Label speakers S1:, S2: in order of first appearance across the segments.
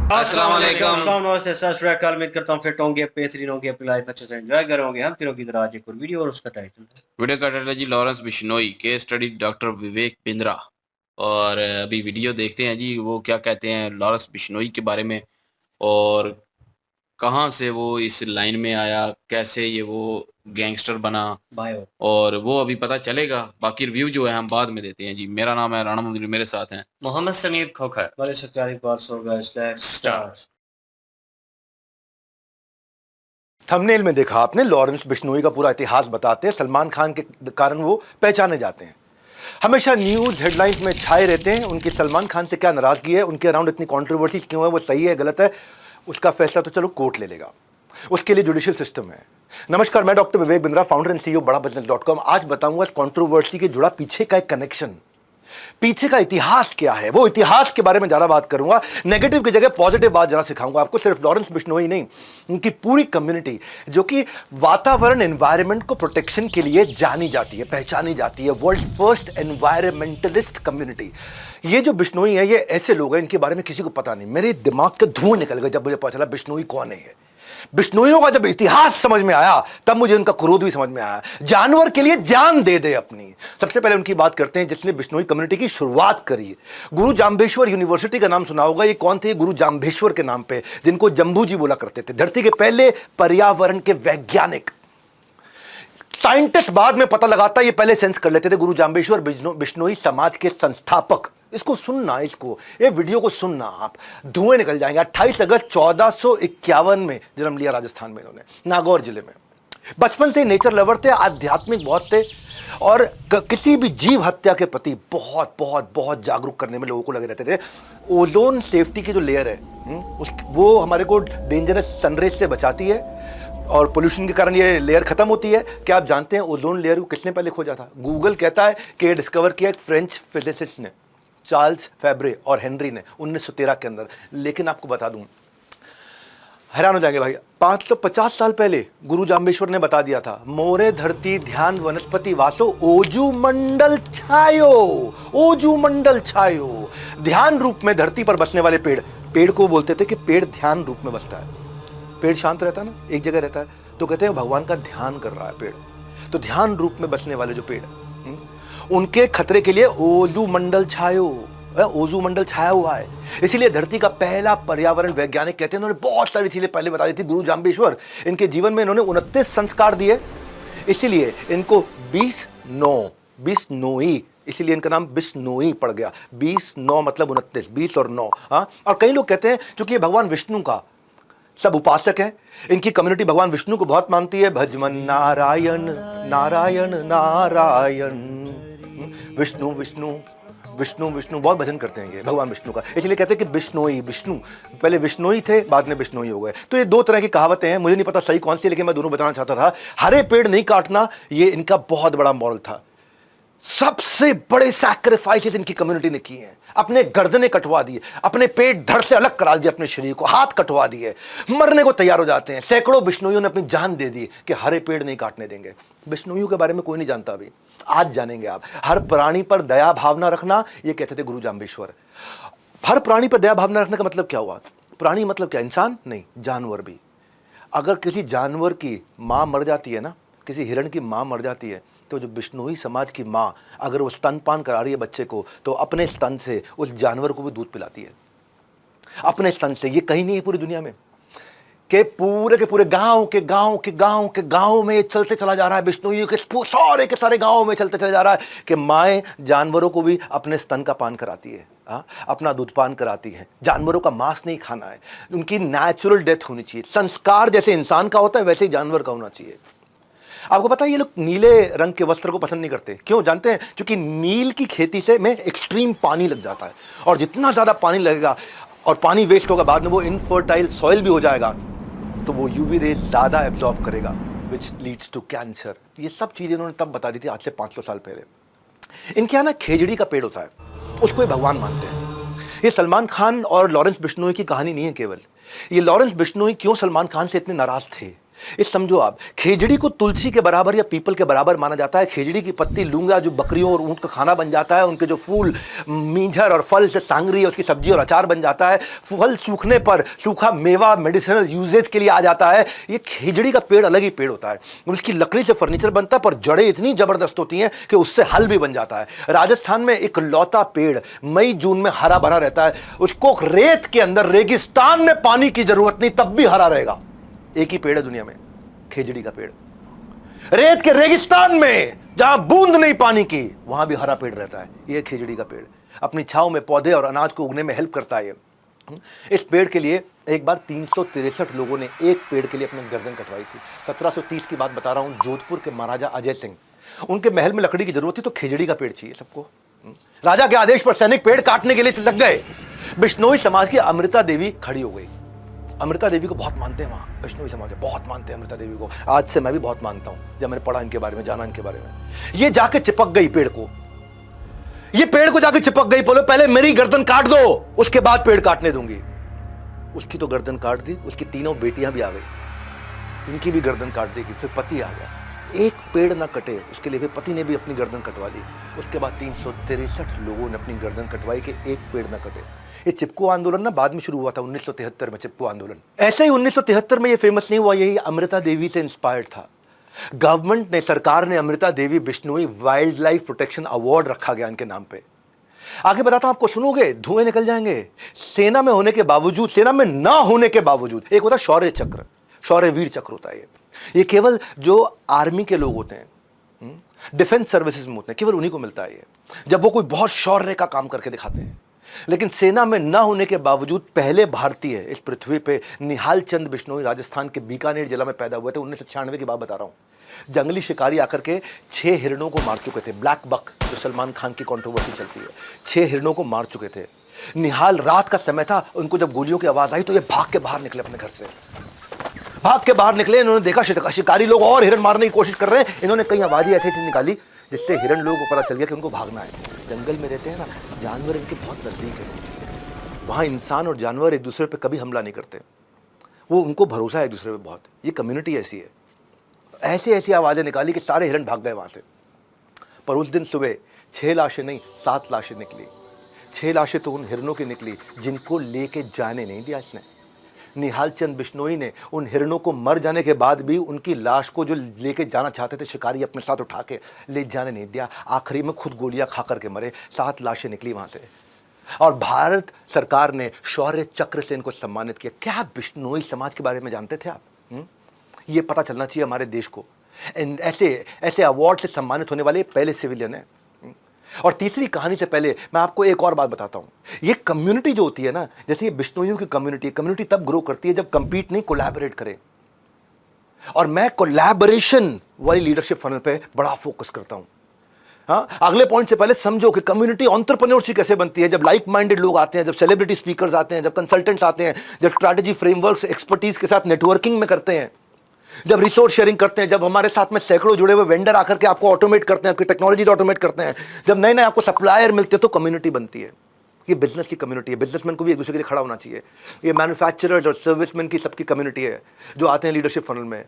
S1: अस्सलाम वालेकुम।
S2: नमस्ते, सत श्री अकाल। उम्मीद करता हूँ फिट होंगे, बेहतरीन होंगे, अपनी लाइफ अच्छे से एंजॉय कर होंगे। हम तीनों की तरह आज एक और वीडियो और उसका टाइटल
S1: वीडियो का टाइटल है जी Lawrence Bishnoi case study doctor Vivek Bindra. और अभी वीडियो देखते हैं जी वो क्या कहते हैं लॉरेंस बिश्नोई के बारे में, और कहाँ से वो इस लाइन में आया, कैसे ये वो गैंगस्टर बना,
S2: बायो।
S1: और वो अभी पता चलेगा। बाकी रिव्यू जो है हम बाद में देते हैं जी। मेरा नाम है राणा मुंदरी, मेरे साथ हैं
S3: मोहम्मद समीर खोखर।
S2: बड़े सत्यारी पार्स होगा स्टार्ट।
S4: थंबनेल में देखा आपने, लॉरेंस बिश्नोई का पूरा इतिहास बताते हैं। सलमान खान के कारण वो पहचाने जाते हैं, हमेशा न्यूज़ हेडलाइंस में छाए रहते हैं। उनकी सलमान खान से क्या नाराज़गी है, उनके अराउंड इतनी कंट्रोवर्सी क्यों है, वो सही है गलत है, उसका फैसला तो चलो कोर्ट ले लेगा, उसके लिए जुडिशियल सिस्टम है। नमस्कार, मैं doctor Vivek Bindra, founder and CEO बड़ाबिजनेस.com। आज बताऊंगा इस कंट्रोवर्सी के जुड़ा पीछे का एक कनेक्शन, पीछे का इतिहास क्या है, वो इतिहास के बारे में ज़्यादा बात करूंगा। नेगेटिव की जगह पॉजिटिव बात जरा सिखाऊंगा आपको। सिर्फ लॉरेंस बिश्नोई नहीं, उनकी पूरी कम्युनिटी जो कि वातावरण एनवायरनमेंट को प्रोटेक्शन के लिए जानी जाती है, पहचानी जाती है, वर्ल्ड फर्स्ट एनवायरमेंटलिस्ट कम्युनिटी। ये जो बिश्नोई है, ये ऐसे लोग हैं इनके बारे में किसी को पता नहीं। मेरे दिमाग के धुएं निकल गए जब मुझे पता चला बिश्नोई कौन है। बिश्नोइयों का जब इतिहास समझ में आया तब मुझे उनका क्रोध भी समझ में आया। जानवर के लिए जान दे दे अपनी। सबसे पहले उनकी बात करते हैं जिसने बिश्नोई कम्युनिटी की शुरुआत करी। गुरु जाम्बेश्वर यूनिवर्सिटी का नाम सुना होगा। ये कौन थे? गुरु जाम्बेश्वर के नाम पे, जिनको जम्बू जी बोला करते थे। धरती के पहले पर्यावरण के वैज्ञानिक, साइंटिस्ट बाद में पता लगाता, ये पहले सेंस कर लेते थे। गुरु जाम्बेश्वर बिश्नोई समाज के संस्थापक। इसको सुनना, ये वीडियो को सुनना, आप धुएं निकल जाएंगे। 28 अगस्त 1451 में जन्म लिया राजस्थान में इन्होंने, नागौर जिले में। बचपन से नेचर लवर थे, आध्यात्मिक बहुत थे, और किसी भी जीव हत्या के प्रति बहुत बहुत बहुत जागरूक करने में लोगों को लगे रहते थे। ओजोन सेफ्टी की जो लेयर है, वो हमारे को डेंजरस सनरेज से बचाती है, और पोल्यूशन के कारण ये लेयर खत्म होती है। क्या आप जानते हैं ओजोन लेयर को किसने पहले खोजा था? गूगल कहता है कि ये डिस्कवर किया एक फ्रेंच फिजिसिस्ट ने, चार्ल्स फैब्रे और हेनरी ने, 1913 के अंदर। लेकिन आपको बता दूं, हैरान हो जाएंगे भाई, 550 साल पहले गुरु जाम्बेश्वर ने बता दिया था, मोरे धरती ध्यान वनस्पति वासो ओजू मंडल छायो। ओजू मंडल छायो, ध्यान रूप में धरती पर बसने वाले पेड़। पेड़ को बोलते थे कि पेड़ ध्यान रूप में बसता है। पेड़ शांत रहता है ना, एक जगह रहता है, तो कहते हैं भगवान का ध्यान कर रहा है पेड़। तो ध्यान रूप में बसने वाले जो पेड़, उनके खतरे के लिए ओजू मंडल छायो, ओजू मंडल छाया हुआ है। इसीलिए धरती का पहला पर्यावरण वैज्ञानिक कहते हैं, उन्होंने बहुत सारी चीजें पहले बता दी थी। गुरु जाम्बेश्वर, इनके जीवन में इन्होंने 29 संस्कार दिए, इसीलिए इनको 20 इसीलिए इनका नाम बिश्नोई पड़ गया। 20 मतलब 29, 20 और 9। हाँ, और कई लोग कहते हैं क्योंकि ये भगवान विष्णु का सब उपासक है, इनकी कम्युनिटी भगवान विष्णु को बहुत मानती है। भजमन नारायण नारायण नारायण, विष्णु विष्णु विष्णु विष्णु, बहुत भजन करते हैं ये भगवान विष्णु का। इसलिए कहते हैं कि बिश्नोई, विष्णु पहले विष्णोई थे, बाद में बिश्नोई हो गए। तो ये दो तरह की कहावतें हैं, मुझे नहीं पता सही कौन सी, लेकिन मैं दोनों बताना चाहता था। हरे पेड़ नहीं काटना, ये इनका बहुत बड़ा मॉरल था। सबसे बड़े सैक्रिफाइसेस इनकी कम्युनिटी ने किए हैं। अपने गर्दने कटवा दिए, अपने पेट धड़ से अलग करा दिए, अपने शरीर को हाथ कटवा दिए, मरने को तैयार हो जाते हैं। सैकड़ों बिश्नोइयों ने अपनी जान दे दी कि हरे पेड़ नहीं काटने देंगे। बिश्नोइयों के बारे में कोई नहीं जानता अभी, आज जानेंगे आप। हर प्राणी पर दया भावना रखना, ये कहते थे गुरु जाम्बेश्वर। हर प्राणी पर दया भावना रखने का मतलब क्या हुआ? प्राणी मतलब क्या? इंसान नहीं, जानवर भी। अगर किसी जानवर की माँ मर जाती है ना, किसी हिरण की माँ मर जाती है, तो जो बिश्नोई समाज की माँ, अगर वो स्तनपान करा रही है बच्चे को, तो अपने स्तन से उस जानवर को भी दूध पिलाती है, अपने स्तन से। ये कहीं नहीं है पूरी दुनिया में, के पूरे गांव में चलते चला जा रहा है। बिश्नोई के सारे गांव में चलते चला जा रहा है कि माएँ जानवरों को भी अपने स्तन का पान कराती है, अपना दूध पान कराती है। जानवरों का मांस नहीं खाना है, उनकी नेचुरल डेथ होनी चाहिए। संस्कार जैसे इंसान का होता है वैसे ही जानवर का होना चाहिए। आपको पता है ये लोग नीले रंग के वस्त्र को पसंद नहीं करते, क्यों जानते हैं? क्योंकि नील की खेती से में एक्सट्रीम पानी लग जाता है, और जितना ज़्यादा पानी लगेगा और पानी वेस्ट होगा, बाद में वो इनफर्टाइल सॉइल भी हो जाएगा, तो वो यूवी रेज ज़्यादा एब्जॉर्ब करेगा, विच लीड्स टू कैंसर। ये सब चीज़ें इन्होंने तब बता दी थी, आज से 500 साल पहले। इनके यहाँ ना खेजड़ी का पेड़ होता है, उसको ये भगवान मानते हैं। ये सलमान खान और लॉरेंस बिश्नोई की कहानी नहीं है केवल। ये लॉरेंस बिश्नोई क्यों सलमान खान से इतने नाराज थे, ये समझो आप, खेजड़ी को तुलसी के बराबर या पीपल के बराबर माना जाता है। खेजड़ी की पत्ती लूंगा जो बकरियों और ऊंट का खाना बन जाता है, उनके जो फूल मींझर और फल से सांगरी उसकी सब्जी और अचार बन जाता है, फल सूखने पर सूखा मेवा मेडिसिनल यूजेज के लिए आ जाता है। ये खेजड़ी का पेड़ अलग ही पेड़ होता है, उसकी लकड़ी से फर्नीचर बनता है, पर जड़ें इतनी जबरदस्त होती हैं कि उससे हल भी बन जाता है। राजस्थान में एक लौता पेड़ मई जून में हरा भरा रहता है, उसको रेत के अंदर रेगिस्तान में पानी की जरूरत नहीं तब भी हरा रहेगा। एक ही पेड़ है दुनिया में, खेजड़ी का पेड़। रेत के रेगिस्तान में जहां बूंद नहीं पानी की, वहां भी हरा पेड़ रहता है। यह खेजड़ी का पेड़ अपनी छांव में पौधे और अनाज को उगने में हेल्प करता है। इस पेड़ के लिए एक बार 363 लोगों ने एक पेड़ के लिए अपनी गर्दन कटवाई थी। 1730 की बात बता रहा हूं, जोधपुर के महाराजा अजय सिंह, उनके महल में लकड़ी की जरूरत थी तो खेजड़ी का पेड़ चाहिए सबको। राजा के आदेश पर सैनिक पेड़ काटने के लिए लग गए। बिश्नोई समाज की अमृता देवी खड़ी हो गई। अमृता देवी को बहुत मानते हैं वहाँ, बिश्नोई समाज बहुत मानते हैं अमृता देवी को। आज से मैं भी बहुत मानता हूँ, जब मैंने पढ़ा इनके बारे में, जाना इनके बारे में। ये जाके चिपक गई पेड़ को, ये पेड़ को जाके चिपक गई, बोले पहले मेरी गर्दन काट दो उसके बाद पेड़ काटने दूंगी। उसकी तो गर्दन काट दी, उसकी तीनों बेटियां भी आ गई, इनकी भी गर्दन काट देगी। फिर पति आ गया, एक पेड़ ना कटे उसके लिए फिर पति ने भी अपनी गर्दन कटवा दी। उसके बाद 363 लोगों ने अपनी गर्दन कटवाई कि एक पेड़ ना कटे। ये चिपको आंदोलन ना बाद में शुरू हुआ था 1973 में, चिपको आंदोलन। ऐसे ही 1973 में ये फेमस नहीं हुआ, यही अमृता देवी से इंस्पायर्ड था। गवर्नमेंट ने, सरकार ने Amrita Devi Bishnoi wildlife protection award रखा गया इनके नाम पे। आगे बताता हूं आपको, सुनोगे धुएं निकल जाएंगे। सेना में होने के बावजूद, सेना में ना होने के बावजूद, एक होता शौर्य चक्र, शौर्य वीर चक्र होता है ये केवल जो आर्मी के लोग होते हैं, डिफेंस सर्विसेज में होते हैं, केवल उन्हीं को मिलता है ये, जब वो कोई बहुत शौर्य का काम करके दिखाते हैं। लेकिन सेना में ना होने के बावजूद पहले भारतीय इस पृथ्वी पे निहाल चंद बिश्नोई राजस्थान के बीकानेर जिला में पैदा हुए थे। 1996 की बात बता रहा हूं। जंगली शिकारी आकर के 6 हिरणों को मार चुके थे। ब्लैक बक जो सलमान खान की कंट्रोवर्सी चलती है, 6 हिरणों को मार चुके थे। निहाल, रात का समय था, उनको जब गोलियों की आवाज आई तो ये भाग के बाहर निकले, अपने घर से भाग के बाहर निकले। इन्होंने देखा शिकारी लोग और हिरण मारने की कोशिश कर रहे हैं। इन्होंने कई आवाजें ऐसी निकाली जिससे हिरण लोगों को पता चल गया कि उनको भागना है। जंगल में रहते हैं ना, जानवर इनके बहुत नजदीक है। वहाँ इंसान और जानवर एक दूसरे पे कभी हमला नहीं करते, वो उनको भरोसा है एक दूसरे पे बहुत। ये कम्युनिटी ऐसी है। ऐसी ऐसी आवाज़ें निकाली कि सारे हिरण भाग गए वहाँ से। पर उस दिन सुबह 6 लाशें नहीं, 7 लाशें निकली। 6 लाशें तो उन हिरणों की निकली जिनको लेके जाने नहीं दिया इसने। निहाल चंद बिश्नोई ने उन हिरणों को मर जाने के बाद भी उनकी लाश को जो लेके जाना चाहते थे शिकारी, अपने साथ उठा के ले जाने नहीं दिया। आखिरी में खुद गोलियां खा करके मरे। 7 लाशें निकली वहां से और भारत सरकार ने शौर्य चक्र से इनको सम्मानित किया। क्या आप बिश्नोई समाज के बारे में जानते थे आप? ये पता चलना चाहिए हमारे देश को। ऐसे ऐसे अवार्ड से सम्मानित होने वाले पहले सिविलियन है। और तीसरी कहानी से पहले मैं आपको एक और बात बताता हूं। ये कम्युनिटी जो होती है ना, जैसे ये बिश्नोइयों की कम्युनिटी तब ग्रो करती है जब कंपीट नहीं, कोलैबोरेट करे। और मैं कोलैबोरेशन वाली लीडरशिप फनल पे बड़ा फोकस करता हूं। हाँ, अगले पॉइंट से पहले समझो कि कम्युनिटी एंटरप्रेन्योरशिप कैसे बनती है। जब लाइक माइंडेड लोग आते हैं, जब सेलिब्रिटी स्पीकर्स आते हैं, जब कंसल्टेंट्स आते हैं, जब स्ट्रैटेजी फ्रेमवर्क्स एक्सपर्टीज के साथ नेटवर्किंग में करते हैं, जब रिसोर्स शेयरिंग करते हैं, जब हमारे साथ में सैकड़ों जुड़े हुए वेंडर आकर के आपको ऑटोमेट करते हैं, आपकी टेक्नोलॉजीज ऑटोमेट करते हैं, जब नए नए आपको सप्लायर मिलते हैं, तो कम्युनिटी बनती है। ये बिजनेस की कम्युनिटी है। बिजनेसमैन को भी एक दूसरे के लिए खड़ा होना चाहिए। ये मैन्युफैक्चरर्स और सर्विसमैन की सबकी कम्युनिटी है जो आते हैं लीडरशिप फनल में।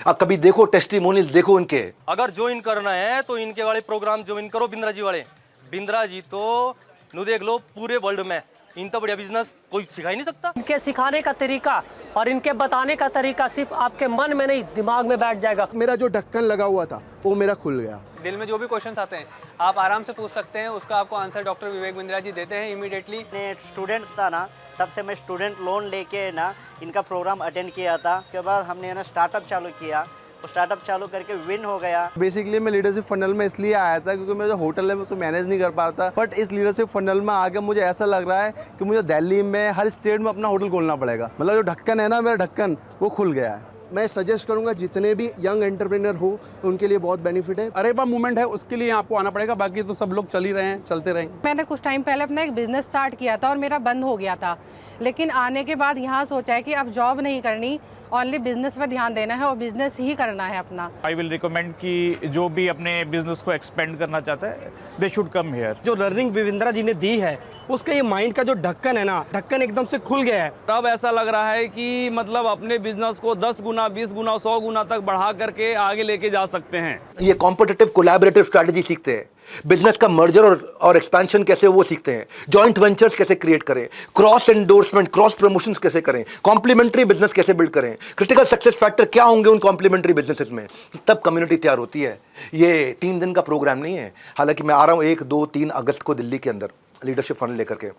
S4: अब कभी देखो टेस्टिमोनियल, देखो इनके।
S3: अगर ज्वाइन करना है तो इनके वाले प्रोग्राम ज्वाइन करो। बिंद्रा जी वाले, बिंद्रा जी तो नु देख लो पूरे वर्ल्ड में इनका बढ़िया बिजनेस कोई सिखा ही नहीं सकता।
S5: इनके सिखाने का तरीका और इनके बताने का तरीका सिर्फ आपके मन में नहीं, दिमाग में बैठ जाएगा।
S6: मेरा जो ढक्कन लगा हुआ था वो मेरा खुल गया।
S7: दिल में जो भी क्वेश्चंस आते हैं आप आराम से पूछ सकते हैं, उसका आपको आंसर डॉक्टर विवेक बिंद्रा जी देते हैं इमीडिएटली।
S8: मैं स्टूडेंट था ना, तब से मैं स्टूडेंट लोन लेके ना इनका प्रोग्राम अटेंड किया था। उसके बाद हमने ना स्टार्टअप चालू किया, स्टार्टअप चालू करके विन हो गया।
S6: बेसिकली मैं लीडरशिप फनल में इसलिए आया था क्योंकि मेरा जो होटल है मैं उसको मैनेज नहीं कर पाता। बट इस लीडरशिप फनल में आके मुझे ऐसा लग रहा है कि मुझे दिल्ली में हर स्टेट में अपना होटल खोलना पड़ेगा। मतलब जो ढक्कन है ना, मेरा ढक्कन वो खुल गया है। मैं सजेस्ट करूंगा जितने भी यंग एंटरप्रेन्योर हो उनके लिए बहुत बेनिफिट है।
S9: अरेबा मूवमेंट है, उसके लिए आपको आना पड़ेगा, बाकी तो सब लोग चल ही रहे हैं, चलते रहेंगे।
S10: मैंने कुछ टाइम पहले अपना एक बिजनेस स्टार्ट किया था और मेरा बंद हो गया था, लेकिन आने के बाद यहाँ सोचा है कि अब जॉब नहीं करनी ओनली बिजनेस पे ध्यान देना है और बिजनेस ही करना है अपना।
S11: आई विल रिकमेंड कि जो भी अपने बिजनेस को एक्सपेंड करना चाहता है दे शुड कम हियर।
S12: जो लर्निंग बिंद्रा जी ने दी है उसका ये माइंड का जो ढक्कन है ना, ढक्कन एकदम से खुल गया है।
S9: तब ऐसा लग रहा है कि मतलब अपने बिजनेस को 10 गुना 20 गुना 100 गुना तक बढ़ा करके आगे लेके जा सकते हैं।
S4: ये कॉम्पिटिटिव कोलैबोरेटिव स्ट्रैटेजी सीखते हैं, बिजनेस का मर्जर और एक्सपेंशन कैसे वो सीखते हैं, जॉइंट वेंचर्स कैसे क्रिएट करें, क्रॉस एंडोर्समेंट क्रॉस प्रमोशंस कैसे करें, कॉम्प्लीमेंट्री बिजनेस कैसे बिल्ड करें, क्रिटिकल सक्सेस फैक्टर क्या होंगे उन कॉम्प्लीमेंट्री बिजनेसेस में, तब कम्युनिटी तैयार होती है। ये 3 दिन का प्रोग्राम नहीं है। हालांकि मैं आ रहा हूँ 1, 2, 3 अगस्त को दिल्ली के अंदर लीडरशिप फंड लेकर के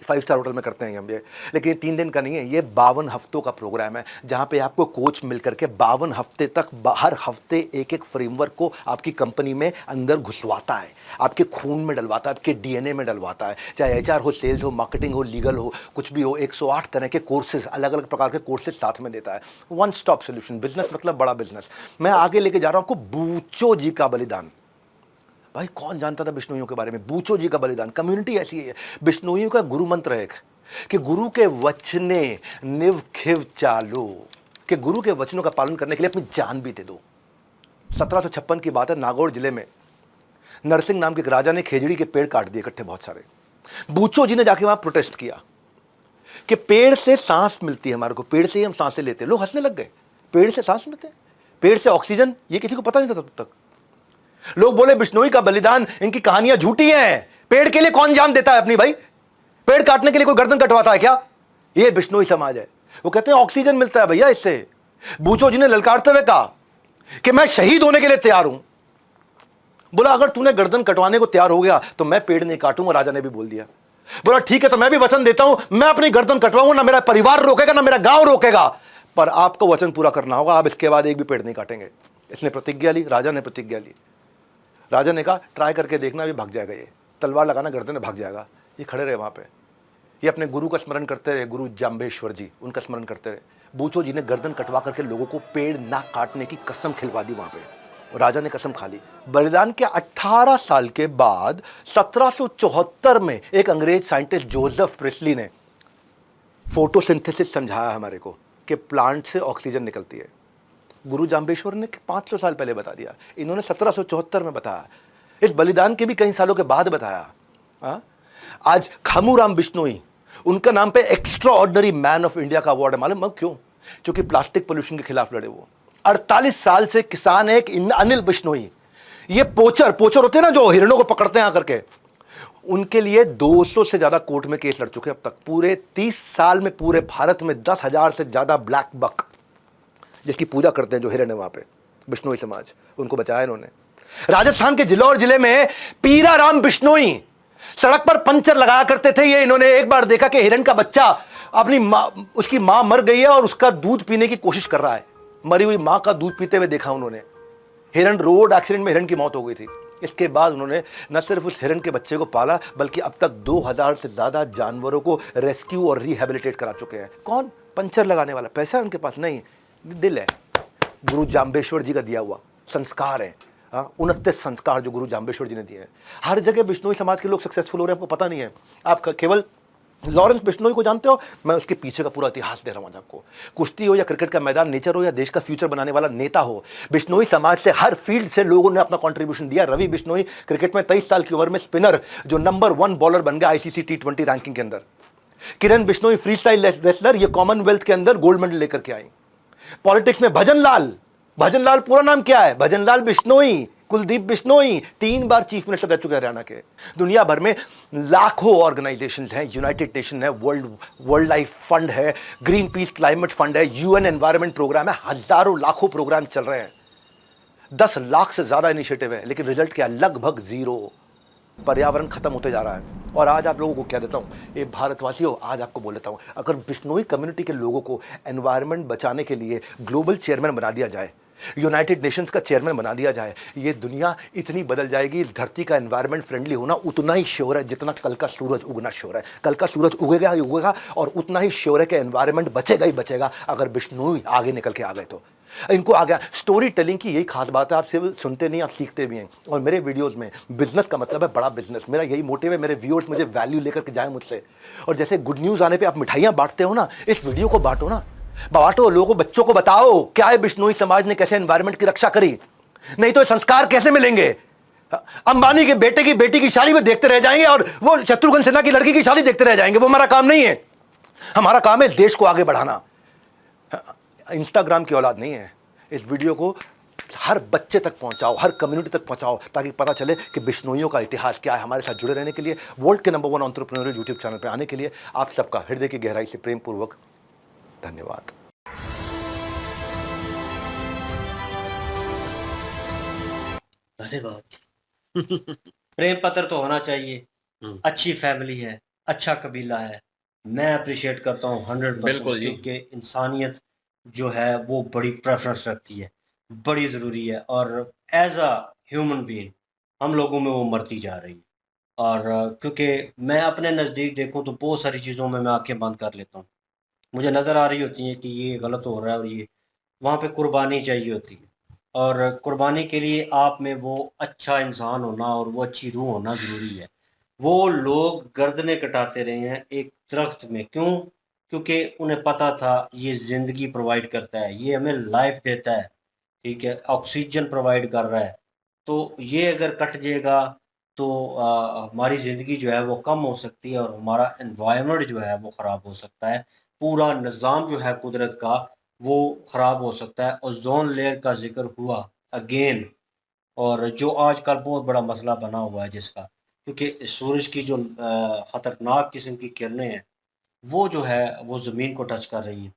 S4: 5 स्टार होटल में करते हैं हम ये, लेकिन ये 3 दिन का नहीं है, ये 52 हफ्तों का प्रोग्राम है जहाँ पे आपको कोच मिल करके 52 हफ्ते तक हर हफ्ते एक फ्रेमवर्क को आपकी कंपनी में अंदर घुसवाता है, आपके खून में डलवाता है, आपके डीएनए में डलवाता है। चाहे एचआर हो, सेल्स हो, मार्केटिंग हो, लीगल हो, कुछ भी हो, 108 तरह के कोर्सेज, अलग अलग प्रकार के कोर्सेज साथ में देता है। One stop solution. बिजनेस मतलब बड़ा बिजनेस। मैं आगे लेके जा रहा हूँ आपको बूचो जी का बलिदान। भाई कौन जानता था बिश्नोइयों के बारे में? बूचो जी का बलिदान। कम्युनिटी ऐसी है। बिश्नोइयों का गुरु मंत्र है कि गुरु के वचने निव खिव चालो, कि गुरु के वचनों का पालन करने के लिए अपनी जान भी दे दो। 1756 की बात है, नागौर जिले में नरसिंह नाम के एक राजा ने खेजड़ी के पेड़ काट दिए इकट्ठे बहुत सारे। बूचो जी ने जाके वहां प्रोटेस्ट किया कि पेड़ से सांस मिलती है हमारे को, पेड़ से ही हम सांसें लेते हैं। लोग हंसने लग गए, पेड़ से सांस मिलते हैं, पेड़ से ऑक्सीजन, ये किसी को पता नहीं था तब तक। लोग बोले बिश्नोई का बलिदान, इनकी कहानियां झूठी हैं। पेड़ के लिए कौन जान देता है अपनी? भाई पेड़ काटने के लिए कोई गर्दन कटवाता है क्या? ये बिश्नोई समाज है। वो कहते हैं ऑक्सीजन मिलता है भैया इससे। बूचो जी ने ललकारते हुए कहा कि मैं शहीद होने के लिए तैयार हूं। बोला अगर तूने गर्दन कटवाने को तैयार हो गया तो मैं पेड़ नहीं काटूंगा। राजा ने भी बोल दिया। बोला ठीक है, तो मैं भी वचन देता हूं, मैं अपनी गर्दन कटवाऊंगा, ना मेरा परिवार रोकेगा ना मेरा गांव रोकेगा, पर आपको वचन पूरा करना होगा, आप इसके बाद एक भी पेड़ नहीं काटेंगे। इसने प्रतिज्ञा ली, राजा ने प्रतिज्ञा ली। राजा ने कहा ट्राई करके देखना, भी भाग जाएगा, ये तलवार लगाना गर्दन में भाग जाएगा। ये खड़े रहे वहां पे, ये अपने गुरु का स्मरण करते रहे, गुरु जाम्बेश्वर जी, उनका स्मरण करते रहे। बूचो जी ने गर्दन कटवा करके लोगों को पेड़ ना काटने की कसम खिलवा दी वहां पे, और राजा ने कसम खा ली। बलिदान के 18 साल के बाद 1774 में एक अंग्रेज साइंटिस्ट जोसेफ प्रिस्ली ने फोटोसिंथेसिस समझाया हमारे को कि प्लांट से ऑक्सीजन निकलती है। गुरु जाम्बेश्वर ने 500 साल पहले बता दिया, इन्होंने 1774 में बताया। इस बलिदान के भी कई सालों के बाद बताया। आज खामूराम बिश्नोई, उनका नाम पे extra ordinary man of India का अवार्ड है। मालूम क्यों? क्योंकि प्लास्टिक पोल्यूशन के खिलाफ लड़े वो। 48 साल से किसान है। अनिल बिश्नोई, ये पोचर होते हैं ना जो हिरणों को पकड़ते हैं आकर के, उनके लिए 200 से ज्यादा कोर्ट में केस लड़ चुके हैं अब तक। पूरे 30 साल में पूरे भारत में 10,000 से ज्यादा ब्लैक बक, जिसकी पूजा करते हैं जो हिरण है वहां पे, बिश्नोई समाज, उनको बचाया इन्होंने। राजस्थान के जिलौर जिले में पीराराम बिश्नोई सड़क पर पंचर लगाया करते थे। ये इन्होंने एक बार देखा कि हिरण का बच्चा अपनी माँ, उसकी मां मर गई है और उसका दूध पीने की कोशिश कर रहा है। मरी हुई मां का दूध पीते हुए देखा उन्होंने। हिरण, रोड एक्सीडेंट में हिरण की मौत हो गई थी। इसके बाद उन्होंने न सिर्फ उस हिरण के बच्चे को पाला, बल्कि अब तक 2000 से ज्यादा जानवरों को रेस्क्यू और रिहेबिलिटेट करा चुके हैं। कौन? पंचर लगाने वाला। पैसा है उनके पास नहीं, दिल है। गुरु जाम्बेश्वर जी का दिया हुआ संस्कार है। 29 संस्कार जो गुरु जाम्बेश्वर जी ने दिए हैं। हर जगह बिश्नोई समाज के लोग सक्सेसफुल हो रहे हैं, आपको पता नहीं है। आप केवल लॉरेंस बिश्नोई को जानते हो, मैं उसके पीछे का पूरा इतिहास दे रहा हूं आपको। कुश्ती हो या क्रिकेट का मैदान, नेचर हो या देश का फ्यूचर बनाने वाला नेता हो, बिश्नोई समाज से हर फील्ड से लोगों ने अपना कंट्रीब्यूशन दिया। रवि बिश्नोई क्रिकेट में 23 साल की उम्र में स्पिनर जो नंबर 1 बॉलर बन गया ICC T20 रैंकिंग के अंदर। किरण बिश्नोई फ्री स्टाइल रेसलर, ये कॉमनवेल्थ के अंदर गोल्ड मेडल लेकर के आई। पॉलिटिक्स में भजन लाल पूरा नाम क्या है? भजन लाल बिश्नोई, कुलदीप बिश्नोई 3 बार चीफ मिनिस्टर रह चुके हैं हरियाणा के। दुनिया भर में लाखों ऑर्गेनाइजेशंस हैं, यूनाइटेड नेशन है, वर्ल्ड लाइफ फंड है, ग्रीन पीस क्लाइमेट फंड है, UN एनवायरनमेंट प्रोग्राम है, हजारों लाखों प्रोग्राम चल रहे हैं। 10 लाख से ज्यादा इनिशिएटिव है, लेकिन रिजल्ट क्या? लगभग 0। पर्यावरण खत्म होते जा रहा है। और आज आप लोगों को क्या देता हूं, ये भारतवासियों, आज आपको बोल देता हूं, अगर बिश्नोई कम्युनिटी के लोगों को एनवायरनमेंट बचाने के लिए ग्लोबल चेयरमैन बना दिया जाए, यूनाइटेड नेशंस का चेयरमैन बना दिया जाए, ये दुनिया इतनी बदल जाएगी। धरती का एनवायरनमेंट फ्रेंडली होना उतना ही श्योर है जितना कल का सूरज उगना श्योर है। कल का सूरज उगेगा ही उगेगा, और उतना ही श्योर है कि एनवायरनमेंट बचेगा ही बचेगा अगर बिश्नोई आगे निकल के आ गए तो। इनको आ गया। स्टोरी टेलिंग की यही खास बात है, आप सिर्फ सुनते नहीं, आप सीखते भी हैं। और मेरे वीडियोस में बिजनेस का मतलब है बड़ा बिजनेस। मेरा यही मोटिव है, मेरे व्यूअर्स मुझे वैल्यू लेकर के जाए मुझसे। और जैसे गुड न्यूज़ आने पे आप मिठाइयाँ बांटते हो ना, इस वीडियो को बांटो ना। बांटो, लोगों बच्चों को बताओ क्या है बिश्नोई समाज ने कैसे एनवायरनमेंट की रक्षा करी, नहीं तो ये संस्कार कैसे मिलेंगे। अंबानी के बेटे की बेटी की शादी में देखते रह जाएंगे और वो शत्रुघ्न सिन्हा की लड़की की शादी देखते रह जाएंगे। वो हमारा काम नहीं है। हमारा काम है देश को आगे बढ़ाना। इंस्टाग्राम की औलाद नहीं है। इस वीडियो को हर बच्चे तक पहुंचाओ, हर कम्युनिटी तक पहुंचाओ, ताकि पता चले कि बिश्नोइयों का इतिहास क्या है। हमारे साथ जुड़े रहने के लिए, वर्ल्ड के नंबर 1 एंटरप्रेन्योरियल यूट्यूब चैनल पर आने के लिए आप सबका हृदय की गहराई से प्रेम पूर्वक धन्यवाद।
S2: धन्यवाद। प्रेम पत्र तो होना चाहिए, अच्छी फैमिली है, अच्छा कबीला है, मैं अप्रिशिएट करता हूँ 100%,
S1: बिल्कुल जी।
S2: क्योंकि इंसानियत जो है वो बड़ी प्रेफरेंस रखती है, बड़ी ज़रूरी है, और एज अ ह्यूमन बीइंग हम लोगों में वो मरती जा रही है। और क्योंकि मैं अपने नज़दीक देखूं तो बहुत सारी चीज़ों में मैं आंखें बंद कर लेता हूँ, मुझे नज़र आ रही होती है कि ये गलत हो रहा है, और ये वहाँ पे कुर्बानी चाहिए होती है, और कुर्बानी के लिए आप में वो अच्छा इंसान होना और वो अच्छी रूह होना ज़रूरी है। वो लोग गर्दनें कटाते रहे हैं एक दरख्त में, क्यों? क्योंकि उन्हें पता था ये ज़िंदगी प्रोवाइड करता है, ये हमें लाइफ देता है, ठीक है, ऑक्सीजन प्रोवाइड कर रहा है। तो ये अगर कट जाएगा तो हमारी ज़िंदगी जो है वो कम हो सकती है, और हमारा एनवायरनमेंट जो है वो ख़राब हो सकता है। पूरा निज़ाम जो है कुदरत का वो ख़राब हो सकता है। ओज़ोन लेयर का ज़िक्र हुआ अगेन, और जो आजकल बहुत बड़ा मसला बना हुआ है जिसका, क्योंकि सूरज की जो ख़तरनाक किस्म की किरणें हैं वो जो है वो ज़मीन को टच कर रही हैं,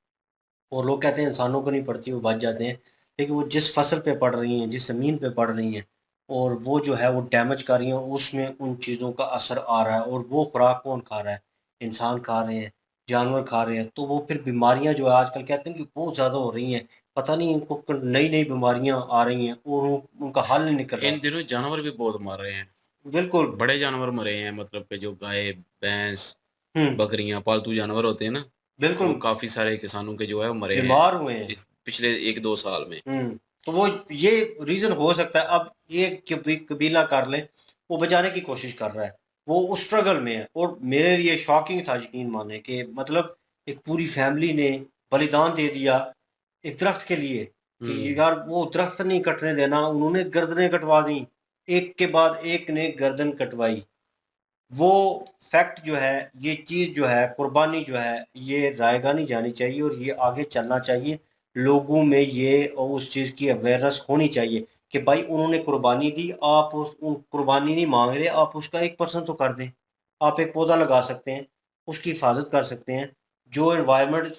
S2: और लोग कहते हैं इंसानों को नहीं पड़ती, वो बच जाते हैं, लेकिन वो जिस फसल पे पड़ रही हैं, जिस ज़मीन पे पड़ रही हैं, और वो जो है वो डैमेज कर रही हैं, उसमें उन चीज़ों का असर आ रहा है। और वो खुराक कौन खा रहा है? इंसान खा रहे हैं, जानवर खा रहे हैं। तो वो फिर बीमारियां जो है आजकल कहते हैं कि बहुत ज़्यादा हो रही हैं, पता नहीं इनको नई नई बीमारियां आ रही हैं, और उनका हल नहीं निकल रहा।
S1: इन दिनों जानवर भी बहुत मर रहे हैं,
S2: बिल्कुल
S1: बड़े जानवर मरे हैं, मतलब कि जो गाय, भैंस,
S2: हम्म
S1: बकरियां, पालतू जानवर होते हैं ना, वो
S2: बिल्कुल
S1: काफ़ी सारे किसानों के जो है वो मरे हैं
S2: बीमार हुए हैं।
S1: इस पिछले 1-2 साल में।
S2: तो वो ये रीज़न हो सकता है। अब एक कबीला कर लें, वो बचाने की कोशिश कर रहा है, वो उस स्ट्रगल में है, और मेरे लिए शॉकिंग था, यकीन माने, कि मतलब एक पूरी फैमिली ने बलिदान दे दिया एक दरख्त के लिए, कि यार वो दरख्त नहीं कटने देना, उन्होंने गर्दनें कटवा दी, एक के बाद एक ने गर्दन कटवाई। वो फैक्ट जो है, ये चीज़ जो है, कुर्बानी जो है, ये रायगा नहीं जानी चाहिए, और ये आगे चलना चाहिए। लोगों में ये और उस चीज़ की अवेयरनेस होनी चाहिए कि भाई उन्होंने कुर्बानी दी, आप उन कुर्बानी नहीं मांग रहे, आप उसका 1% तो कर दें। आप एक पौधा लगा सकते हैं, उसकी हिफाजत कर सकते हैं, जो एनवायरनमेंट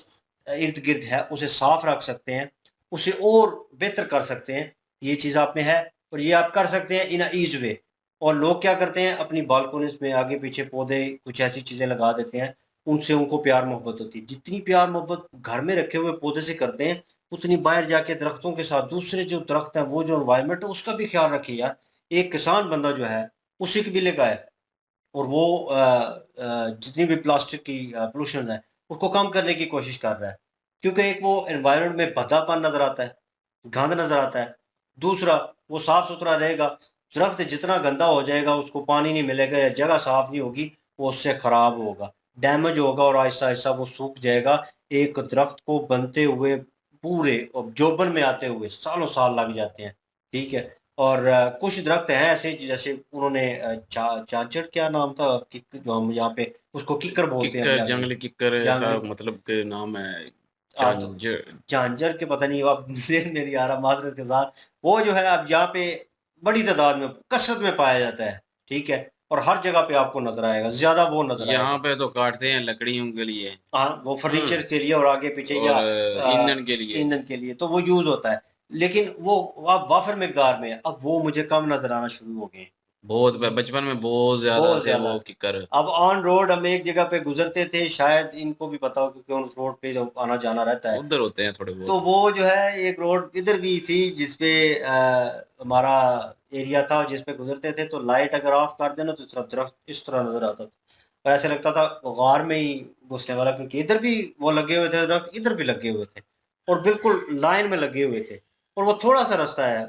S2: इर्द गिर्द है उसे साफ रख सकते हैं, उसे और बेहतर कर सकते हैं। ये चीज़ आप में है, और ये आप कर सकते हैं इन अ ईज वे। और लोग क्या करते हैं, अपनी बालकोनीज में आगे पीछे पौधे, कुछ ऐसी चीज़ें लगा देते हैं, उनसे उनको प्यार मोहब्बत होती है। जितनी प्यार मोहब्बत घर में रखे हुए पौधे से करते हैं, उतनी बाहर जाके दरख्तों के साथ, दूसरे जो दरख्त हैं, वो जो एनवायरनमेंट है उसका भी ख्याल रखिए यार। एक किसान बंदा जो है उसी कबीले का है, और वो जितनी भी प्लास्टिक की पोल्यूशन है उसको कम करने की कोशिश कर रहा है, क्योंकि एक वो एनवायरनमेंट में भद्दापन नज़र आता है, गंद नज़र आता है। दूसरा, वो साफ सुथरा रहेगा, दरख्त जितना गंदा हो जाएगा, उसको पानी नहीं मिलेगा या जगह साफ नहीं होगी, वो उससे ख़राब होगा, डैमेज होगा, और आहिस्ता आहिस्ता वो सूख जाएगा। एक दरख्त को बनते हुए पूरे और जोबन में आते हुए सालों साल लग जाते हैं, ठीक है। और कुछ दरख्त हैं ऐसे, जैसे उन्होंने चांचड़, क्या नाम था, जो हम यहाँ पे उसको किक्कर बोलते हैं
S1: किक्कर,
S2: पंजाबी में।
S1: जंगली किक्कर, ऐसा
S2: जंगली
S1: मतलब के नाम है,
S2: तो
S1: झांझर।
S2: झांझर के पता नहीं, अब ज़हन में नहीं आ रहा माज़रत के साथ। वो जो है अब यहाँ पे बड़ी तादाद में, कसरत में पाया जाता है, ठीक है, और हर जगह पे आपको नज़र आएगा, ज़्यादा वो नज़र आएगा।
S1: यहाँ पे तो काटते हैं लकड़ियों के लिए,
S2: हाँ, वो फर्नीचर के लिए और आगे पीछे,
S1: और
S2: या
S1: ईंधन के लिए।
S2: ईंधन के लिए तो वो यूज़ होता है, लेकिन वो अब वाफर मकदार में है। अब वो मुझे कम नज़र आना शुरू हो गए हैं,
S1: बहुत बचपन में बहुत ज़्यादा
S2: बहुत
S1: थे
S2: ज़्यादा।
S1: वो किक्कर।
S2: अब ऑन रोड हम एक जगह पे गुजरते थे, शायद इनको भी पता हो क्योंकि उस रोड पे जो आना जाना रहता है,
S1: उधर होते हैं थोड़े
S2: तो
S1: बहुत।
S2: वो जो है एक रोड इधर भी थी जिसपे हमारा एरिया था, जिस पे गुजरते थे, तो लाइट अगर ऑफ कर देना तो इस दरख्त इस तरह नजर आता था, और ऐसे लगता था गार में ही घुसने वाला, क्योंकि इधर भी वो लगे हुए थे दरख्त, इधर भी लगे हुए थे, और बिल्कुल लाइन में लगे हुए थे। और वो थोड़ा सा रास्ता है,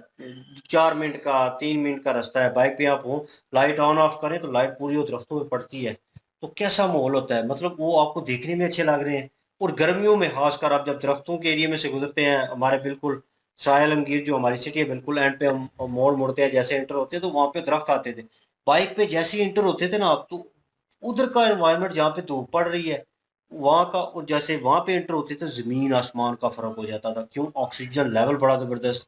S2: 4 मिनट का, 3 मिनट का रास्ता है, बाइक पे आप हो, लाइट ऑन ऑफ करें तो लाइट पूरी वो दरख्तों में पड़ती है। तो कैसा माहौल होता है, मतलब वो आपको देखने में अच्छे लग रहे हैं, और गर्मियों में खासकर आप जब दरख्तों के एरिया में से गुजरते हैं, हमारे बिल्कुल शाह आलमगीर जो हमारी सिटी है बिल्कुल एंड पे हम मोड़ मुड़ते हैं, जैसे एंटर होते हैं तो वहाँ पे दरख्त आते थे। बाइक पे जैसे ही एंटर होते थे ना आप, तो उधर का एनवायरनमेंट जहाँ पे धूप पड़ रही है वहाँ का, और जैसे वहाँ पे एंटर होते थे ज़मीन आसमान का फ़र्क हो जाता था। क्यों? ऑक्सीजन लेवल बड़ा ज़बरदस्त,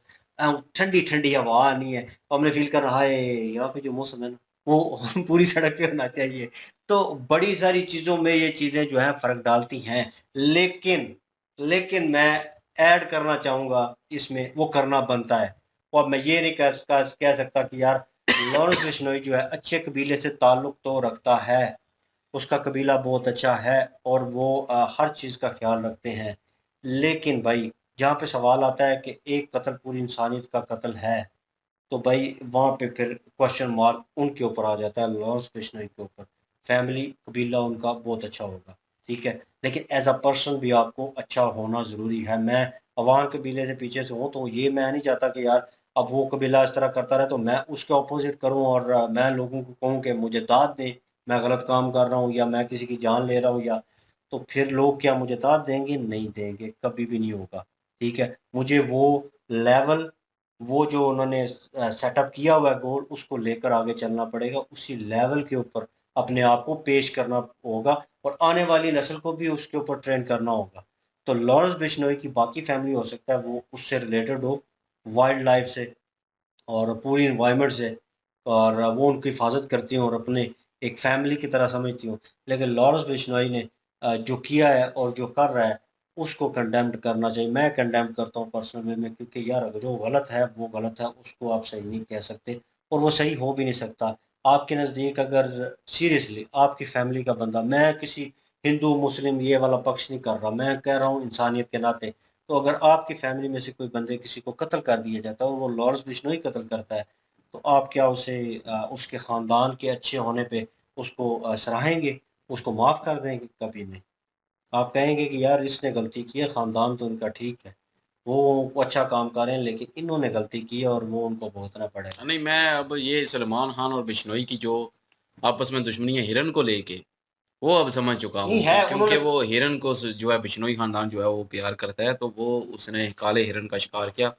S2: ठंडी ठंडी हवा आनी है, तो हमने फील करना हाय यहाँ पे जो मौसम है ना वो पूरी सड़क पे होना चाहिए। तो बड़ी सारी चीज़ों में ये चीज़ें जो है फ़र्क डालती हैं, लेकिन लेकिन मैं ऐड करना चाहूँगा इसमें, वो करना बनता है। और मैं ये नहीं कह सकता कि यार लॉरेंस बिश्नोई जो है अच्छे कबीले से ताल्लुक़ तो रखता है, उसका कबीला बहुत अच्छा है और वो हर चीज़ का ख्याल रखते हैं। लेकिन भाई जहाँ पे सवाल आता है कि एक कत्ल पूरी इंसानियत का कत्ल है, तो भाई वहाँ पे फिर क्वेश्चन मार्क उनके ऊपर आ जाता है, लॉरेंस बिश्नोई के ऊपर। फैमिली, कबीला उनका बहुत अच्छा होगा, ठीक है, लेकिन एज़ अ पर्सन भी आपको अच्छा होना ज़रूरी है। मैं अवान कबीले से पीछे से हूँ, तो ये मैं नहीं चाहता कि यार अब वो कबीला इस तरह करता रहे तो मैं उसके अपोज़िट करूँ और मैं लोगों को कहूँ कि मुझे दाद दें, मैं गलत काम कर रहा हूँ या मैं किसी की जान ले रहा हूँ, या तो फिर लोग क्या मुझे दाद देंगे? नहीं देंगे, कभी भी नहीं होगा, ठीक है। मुझे वो लेवल, वो जो उन्होंने सेटअप किया हुआ है गोल, उसको लेकर आगे चलना पड़ेगा, उसी लेवल के ऊपर अपने आप को पेश करना होगा और आने वाली नस्ल को भी उसके ऊपर ट्रेन करना होगा। तो लॉरेंस बिश्नोई की बाकी फैमिली हो सकता है वो उससे रिलेटेड हो, वाइल्ड लाइफ से और पूरी एनवायरनमेंट से, और वो उनकी हिफाजत करती हूँ और अपने एक फैमिली की तरह समझती हूँ। लेकिन लॉरेंस बिश्नोई ने जो किया है और जो कर रहा है उसको कंडेम्ड करना चाहिए। मैं कंडेम करता हूँ पर्सनल वे में, क्योंकि यार जो गलत है वो गलत है, उसको आप सही नहीं कह सकते और वो सही हो भी नहीं सकता। आपके नज़दीक अगर सीरियसली आपकी फैमिली का बंदा, मैं किसी हिंदू मुस्लिम ये वाला पक्ष नहीं कर रहा, मैं कह रहा हूँ इंसानियत के नाते, तो अगर आपकी फैमिली में से कोई बंदे किसी को कत्ल कर दिया जाता है और वो लॉरेंस बिश्नोई कत्ल करता है, तो आप क्या उसे उसके ख़ानदान के अच्छे होने पे उसको सराहेंगे, उसको माफ़ कर देंगे? कभी नहीं। आप कहेंगे कि यार इसने गलती की है, ख़ानदान तो इनका ठीक है, वो अच्छा काम कर रहे हैं, लेकिन इन्होंने गलती की है और वो उनको भुगतना पड़ेगा।
S1: नहीं, मैं अब ये सलमान खान और बिश्नोई की जो आपस में दुश्मनी है हिरन को लेके, वो अब समझ चुका
S2: नहीं
S1: हूँ कि
S2: है,
S1: क्योंकि
S2: उन्होंने
S1: वो हिरन को जो है बिश्नोई खानदान जो है वो प्यार करता है, तो वो उसने काले हिरन का शिकार किया,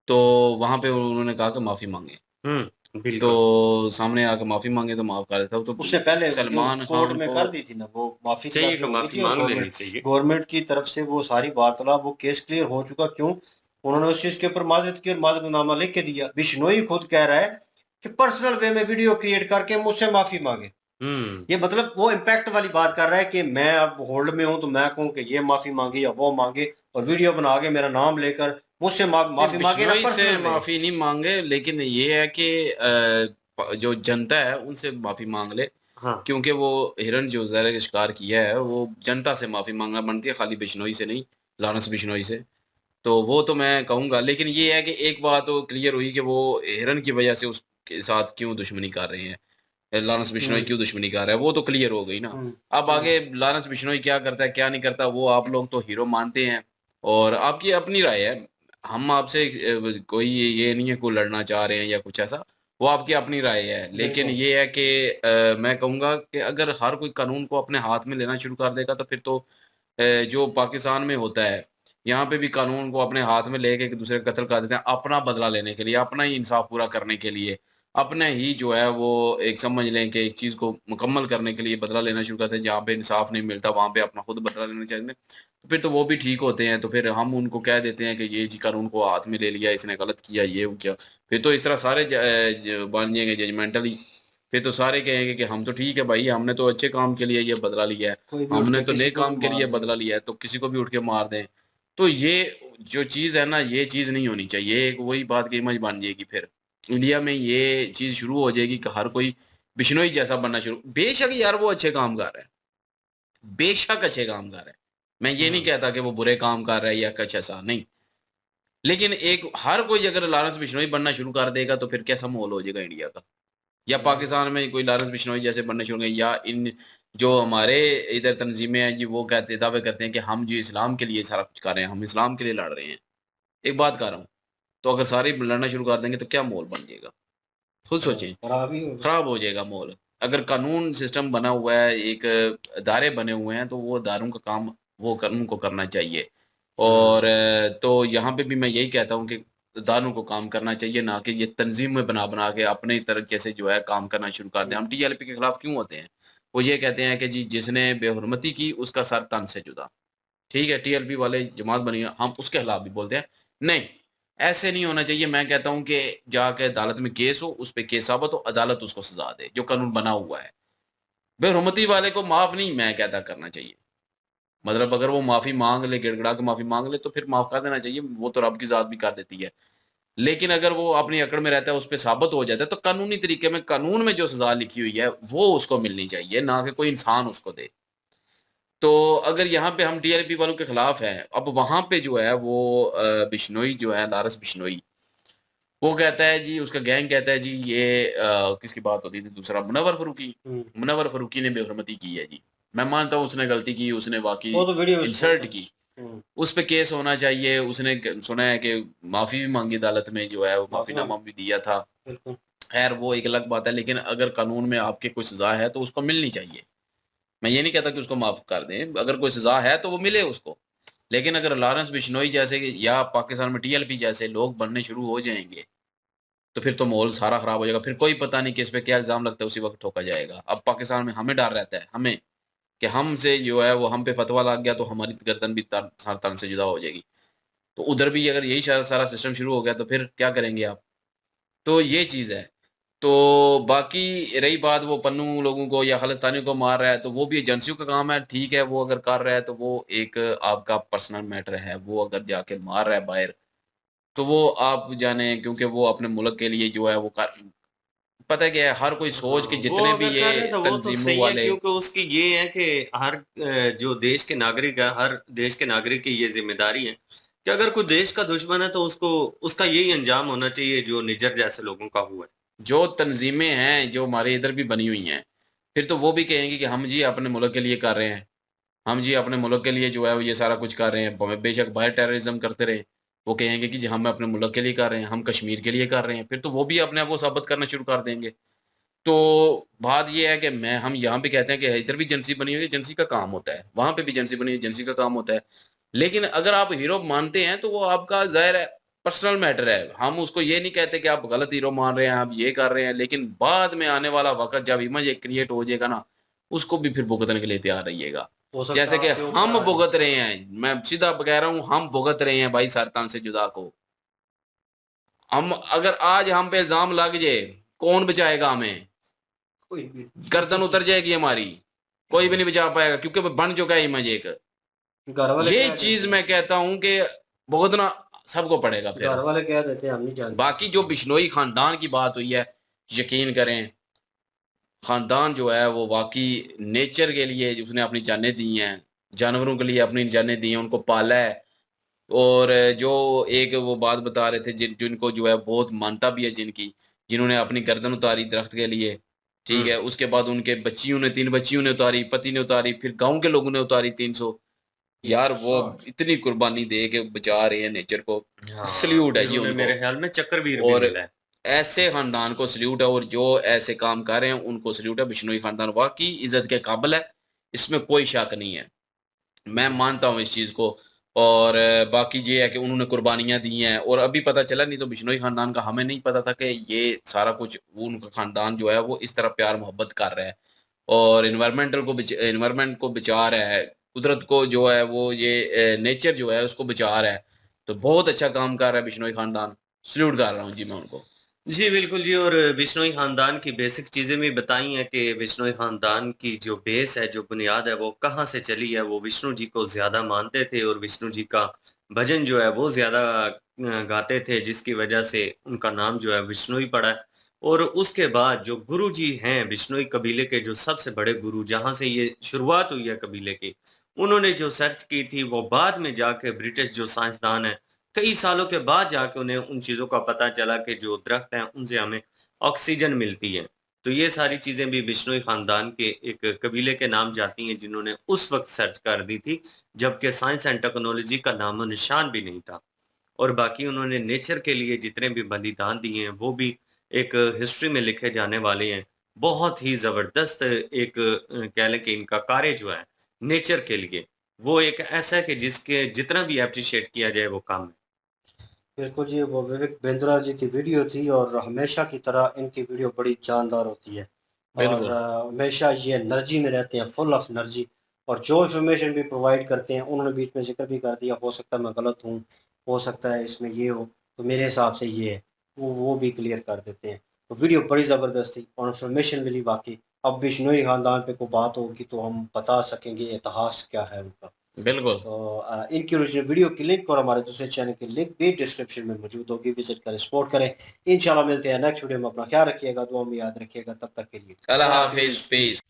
S1: तो वहाँ पे उन्होंने कहा कि माफ़ी माँगे।
S2: बिल्कुल।
S1: तो सामने आके माफ़ी माँगे तो माफ़ कर देता हूँ, तो
S2: उससे पहले जो
S1: सलमान
S2: कोर्ट
S1: खान
S2: में
S1: को
S2: कर दी थी ना वो माफ़ी
S13: चाहिए
S2: तलाफ़ी
S13: कि
S2: हो गई
S13: माफ़ी
S2: थी और
S13: माँग लेनी
S2: गवर्नमेंट
S13: चाहिए।
S2: गवर्नमेंट की तरफ से वो सारी वार्तालाप, वो केस क्लियर हो चुका। क्यों? उन्होंने उस चीज़ के ऊपर माज़रत की और माज़रतनामा लिख के दिया। बिश्नोई खुद कह रहा है कि पर्सनल वे में वीडियो क्रिएट करके मुझसे माफ़ी माँगे।
S13: हुँ।
S2: ये मतलब वो इम्पैक्ट वाली बात कर रहा है कि मैं अब होल्ड में हूँ तो मैं कहूँ कि ये माफ़ी माँगे या वो माँगे और वीडियो बना के मेरा नाम लेकर मुझसे
S1: नहीं,
S2: माफ़ी माँगे ना
S1: बिश्नोई से
S2: पर्सनल में।
S1: माफ़ी नहीं माँगे, लेकिन ये है कि जो जनता है उनसे माफ़ी माँग ले,
S2: हाँ।
S1: क्योंकि वो हिरन जो ज़हर का शिकार किया है, वो जनता से माफ़ी माँगना बनती है, खाली बिश्नोई से नहीं, लॉरेंस बिश्नोई से। तो वो तो मैं कहूँगा, लेकिन ये है कि एक बात तो क्लियर हुई कि वो हिरन की वजह से उसके साथ क्यों दुश्मनी कर रहे हैं, लॉरेंस बिश्नोई
S2: हुँ,
S1: क्यों दुश्मनी कर रहा है, वो तो क्लियर हो गई ना।
S2: हुँ,
S1: अब
S2: हुँ।
S1: आगे लॉरेंस बिश्नोई क्या करता है, क्या नहीं करता, वो आप लोग तो हीरो मानते हैं और आपकी अपनी राय है। हम आपसे कोई ये नहीं है कोई लड़ना चाह रहे हैं या कुछ ऐसा, वो आपकी अपनी राय है। लेकिन
S2: बिल्कुल।
S1: ये है कि मैं कहूँगा कि अगर हर कोई कानून को अपने हाथ में लेना शुरू कर देगा तो फिर तो जो पाकिस्तान में होता है, यहाँ पे भी कानून को अपने हाथ में लेके एक दूसरे का कत्ल कर देते हैं, अपना बदला लेने के लिए, अपना ही इंसाफ पूरा करने के लिए, अपने ही जो है वो एक समझ लें कि एक चीज़ को मुकम्मल करने के लिए बदला लेना शुरू करते हैं, जहाँ पे इंसाफ नहीं मिलता वहाँ पे अपना खुद बदला लेना चाहिए। तो फिर तो वो भी ठीक होते हैं, तो फिर हम उनको कह देते हैं कि ये जी कानून को हाथ में ले लिया, इसने गलत किया, ये वो किया। फिर तो इस तरह सारे बन जाएँगे जजमेंटली, फिर तो सारे कहेंगे कि हम तो ठीक है भाई, हमने तो अच्छे काम के लिए ये बदला लिया है,
S2: कोई भी उठ
S1: हमने
S2: के
S1: तो
S2: किसी
S1: नेक
S2: को भी
S1: काम के
S2: मार
S1: लिए
S2: दे।
S1: बदला लिया है, तो किसी को भी उठ के मार दें। तो ये जो चीज़ है ना, ये चीज़ नहीं होनी चाहिए। एक वही बात की इमेज बन जाएगी फिर। इंडिया में ये चीज़ शुरू हो जाएगी कि हर कोई बिश्नोई जैसा बनना शुरू, बेशक यार वो अच्छे काम कर रहा है, बेशक अच्छे काम कर रहा है। मैं ये नहीं
S2: हुँ।
S1: कहता कि वो बुरे काम कर रहा है या कुछ ऐसा, नहीं। लेकिन एक हर कोई अगर लॉरेंस बिश्नोई बनना शुरू कर देगा तो फिर कैसा माहौल हो जाएगा इंडिया का? या पाकिस्तान में कोई लॉरेंस बिश्नोई जैसे बनने शुरू हो गए, या इन जो हमारे इधर तंज़ीमें हैं जी, वो दावे करते हैं कि हम जी इस्लाम के लिए सारा कुछ कर रहे हैं, हम इस्लाम के लिए लड़ रहे हैं। एक बात कह रहा हूँ, तो अगर सारे लड़ना शुरू कर देंगे तो क्या माहौल बन जाएगा? खुद सोचें,
S2: खराब ही होगा।
S1: खराब हो जाएगा माहौल। अगर कानून सिस्टम बना हुआ है, एक अदारे बने हुए हैं, तो वो अदारों का काम उनको करना चाहिए। और तो यहाँ पे भी मैं यही कहता हूँ कि दानों को काम करना चाहिए, ना कि ये तंजीमें बना के अपने तरीके से जो है काम करना शुरू कर दें। हम टीएलपी के खिलाफ क्यों होते हैं? वो ये कहते हैं कि जी जिसने बेहुरमती की उसका सर तन से जुदा। ठीक है, टीएलपी वाले जमात बनी है, हम उसके खिलाफ भी बोलते हैं। नहीं, ऐसे नहीं होना चाहिए। मैं कहता हूँ कि जाके अदालत में केस हो, उस पे केस साबित हो, अदालत उसको सज़ा दे, जो कानून बना हुआ है। बेहुरमती वाले को माफ़ नहीं मैं कहता करना चाहिए। मतलब अगर वो माफ़ी माँग ले, गिड़गिड़ा के माफ़ी माँग ले तो फिर माफ़ कर देना चाहिए, वो तो रब की ज़ात भी कर देती है। लेकिन अगर वो अपनी अकड़ में रहता है, उस पे साबित हो जाता है, तो कानूनी तरीके में कानून में जो सज़ा लिखी हुई है, वो उसको मिलनी चाहिए, ना कि कोई इंसान उसको दे। तो अगर यहाँ पे हम टीआरपी वालों के खिलाफ हैं, अब वहाँ पे जो है वो बिश्नोई जो है, लारस बिश्नोई, वो कहता है जी, उसका गैंग कहता है जी ये किसकी बात होती थी दूसरा, मुनव्वर फ़ारूकी। मुनव्वर फ़ारूकी ने बेहुरमती की है जी। मैं मानता हूँ उसने गलती की, उसने वाक़ई
S2: वो तो वीडियो में
S1: इंसल्ट की। उस पे केस होना चाहिए। उसने सुना है कि माफ़ी भी माँगी अदालत में, जो है वो माफ़ीनामा भी दिया था।
S2: बिल्कुल।
S1: खैर वो एक अलग बात है, लेकिन अगर कानून में आपके कोई सज़ा है तो उसको मिलनी चाहिए। मैं ये नहीं कहता कि उसको माफ़ कर दें, अगर कोई सज़ा है तो वो मिले उसको। लेकिन अगर लॉरेंस बिश्नोई जैसे कि या पाकिस्तान में टीएलपी जैसे लोग बनने शुरू हो जाएँगे, तो फिर तो माहौल सारा ख़राब हो जाएगा। फिर कोई पता नहीं किस पे क्या इल्ज़ाम लगता है, उसी वक़्त ठोका जाएगा। अब पाकिस्तान में हमें डर रहता है, हमें, कि हमसे जो है वो हम पे फ़तवा लग गया तो हमारी गर्दन भी सर तन से जुदा हो जाएगी। तो उधर भी अगर यही सारा सिस्टम शुरू हो गया तो फिर क्या करेंगे आप? तो ये चीज़ है। तो बाकी रही बात वो पन्नू लोगों को या खालिस्तानियों को मार रहा है, तो वो भी एजेंसियों का काम है, ठीक है, वो अगर कर रहा है तो वो एक आपका पर्सनल मैटर है। वो अगर जाके मार रहा है बाहर, तो वो आप जाने, क्योंकि वो अपने मुल्क के लिए जो है वो कर, पता है क्या है, हर कोई सोच के
S13: हाँ, वो
S1: जितने भी
S13: अगर
S1: ये
S13: कर रहे हैं तो वो तो
S1: तंजीमों
S13: सही है,
S1: वाले,
S13: क्योंकि उसकी ये है कि हर जो देश के नागरिक है, हर देश के नागरिक की ये ज़िम्मेदारी है कि अगर कोई देश का दुश्मन है तो उसको उसका यही अंजाम होना चाहिए जो निज्जर जैसे लोगों का हुआ है।
S1: जो तंजीमें हैं, जो हमारे इधर भी बनी हुई हैं, फिर तो वो भी कहेंगी कि हम जी अपने मुल्क के लिए कर रहे हैं। हम जी अपने मुल्क के लिए जो है वो ये सारा कुछ कर रहे हैं। बेशक बाहर टेररिज़्म करते रहें, वो कहेंगे कि जी हम अपने मुल्क के लिए कर रहे हैं, हम कश्मीर के लिए कर रहे हैं। फिर तो वो भी अपने आप को साबित करना शुरू कर देंगे। तो बात ये है कि हम यहाँ पे कहते हैं कि इधर भी एजेंसी बनी हुई है, एजेंसी का काम होता है। वहाँ पे भी एजेंसी बनी हुई है, एजेंसी का काम होता है। लेकिन अगर आप हीरो मानते हैं तो वो आपका ज़ाहिर है पर्सनल मैटर है। हम उसको ये नहीं कहते कि आप गलत हीरो मान रहे हैं, आप ये कर रहे हैं, लेकिन बाद में आने वाला वक़्त जब इमेज एक क्रिएट हो जाएगा ना, उसको भी फिर भुगतने के लिए तैयार रहिएगा।
S2: हो सकता
S1: जैसे
S2: है
S1: कि
S2: आपके ऊपर
S1: हम
S2: आ जाए।
S1: भुगत रहे हैं, मैं सीधा कह रहा हूँ, हम भुगत रहे हैं भाई सरतान से जुदा को। हम अगर आज हम पे इल्ज़ाम लग जाए, कौन बचाएगा हमें?
S2: कोई भी।
S1: गर्दन उतर जाएगी हमारी, कोई भी नहीं बचा पाएगा, क्योंकि वो बन चुका है इमेज एक।
S2: घर वाले
S1: ये
S2: कह
S1: चीज़
S2: देते हैं।
S1: मैं कहता हूँ कि भुगतना सबको पड़ेगा फिर।
S2: घर वाले कह देते हैं, हम नहीं जानते।
S1: बाकी जो बिश्नोई ख़ानदान की बात हुई है, यकीन करें, ख़ानदान जो है वो वाक़ई नेचर के लिए उसने अपनी जानें दी हैं, जानवरों के लिए अपनी जानें दी हैं, उनको पाला है। और जो एक वो बात बता रहे थे जिनको जो है बहुत मानता भी है जिनकी, जिन्होंने अपनी गर्दन उतारी दरख्त के लिए, ठीक है? उसके बाद उनके बच्चियों ने 3 बच्चियों ने उतारी, पति ने उतारी, फिर गाँव के लोगों ने उतारी 300। यार वो इतनी कुर्बानी दे के बचा रहे हैं नेचर को,
S13: हाँ,
S1: सैल्यूट है जी
S13: उन्होंने मेरे
S1: उनको।
S13: ख्याल में चक्रवीर भी
S1: और
S13: मिला है।
S1: ऐसे ख़ानदान को सैल्यूट है, और जो ऐसे काम कर रहे हैं उनको सैल्यूट है। बिश्नोई ख़ानदान वाक़ई इज़्ज़त के काबिल है, इसमें कोई शक नहीं है। मैं मानता हूँ इस चीज़ को। और बाकी ये है कि उन्होंने कुर्बानियाँ दी हैं, और अभी पता चला, नहीं तो बिश्नोई ख़ानदान का हमें नहीं पता था कि ये सारा कुछ उनका ख़ानदान जो है वो इस तरह प्यार मोहब्बत कर रहा है, और एनवायरनमेंट को बचा रहा है, कुदरत को जो है वो ये नेचर जो है उसको बचा रहा है। तो बहुत अच्छा काम कर रहा है बिश्नोई ख़ानदान, सैल्यूट कर रहा हूँ जी मैं उनको।
S13: जी, बिल्कुल जी। और बिश्नोई ख़ानदान की बेसिक चीज़ें भी बताई हैं कि बिश्नोई ख़ानदान की जो बेस है, जो बुनियाद है, वो कहाँ से चली है। वो विष्णु जी को ज़्यादा मानते थे और विष्णु जी का भजन जो है वो ज़्यादा गाते थे, जिसकी वजह से उनका नाम जो है विष्णुई पड़ा है। और उसके बाद जो गुरु जी हैं बिश्नोई कबीले के, जो सबसे बड़े गुरु, जहाँ से ये शुरुआत हुई है कबीले की, उन्होंने जो सर्च की थी वो बाद में जाके ब्रिटिश जो साइंसदान हैं, कई सालों के बाद जाके उन्हें उन चीज़ों का पता चला कि जो दरख्त हैं उनसे हमें ऑक्सीजन मिलती है। तो ये सारी चीज़ें भी बिश्नोई ख़ानदान के एक कबीले के नाम जाती हैं, जिन्होंने उस वक़्त सर्च कर दी थी, जबकि साइंस एंड टेक्नोलॉजी का नामो-निशान भी नहीं था। और बाकी उन्होंने नेचर के लिए जितने भी बलिदान दिए हैं, वो भी एक हिस्ट्री में लिखे जाने वाले हैं। बहुत ही ज़बरदस्त एक कह लें कि इनका कार्य जो है नेचर के लिए, वो एक ऐसा है कि जिसके जितना भी अप्रिशिएट किया जाए वो कम है।
S2: बिल्कुल जी, वो विवेक बिंद्रा जी की वीडियो थी और हमेशा की तरह इनकी वीडियो बड़ी जानदार होती है और
S1: बिल्कुल।
S2: हमेशा ये एनर्जी में रहते हैं, फुल ऑफ एनर्जी, और जो इन्फॉर्मेशन भी प्रोवाइड करते हैं उन्होंने बीच में ज़िक्र भी कर दिया, हो सकता है मैं गलत हूँ, हो सकता है इसमें ये हो, तो मेरे हिसाब से ये है, वो भी क्लियर कर देते हैं। तो वीडियो बड़ी ज़बरदस्त थी और इन्फॉर्मेशन मिली वाक़ई। अब बिश्नोई ख़ानदान पे कोई बात होगी तो हम बता सकेंगे इतिहास क्या है उनका।
S1: बिल्कुल।
S2: तो इनकी ओरिजिनल वीडियो की लिंक और हमारे दूसरे चैनल की लिंक भी डिस्क्रिप्शन में मौजूद होगी, विजिट करें, सपोर्ट करें। इंशाल्लाह मिलते हैं नेक्स्ट वीडियो में। अपना ख्याल रखिएगा, दुआ में याद रखिएगा। तब तक के लिए
S1: अल्लाह हाफिज़, पीस।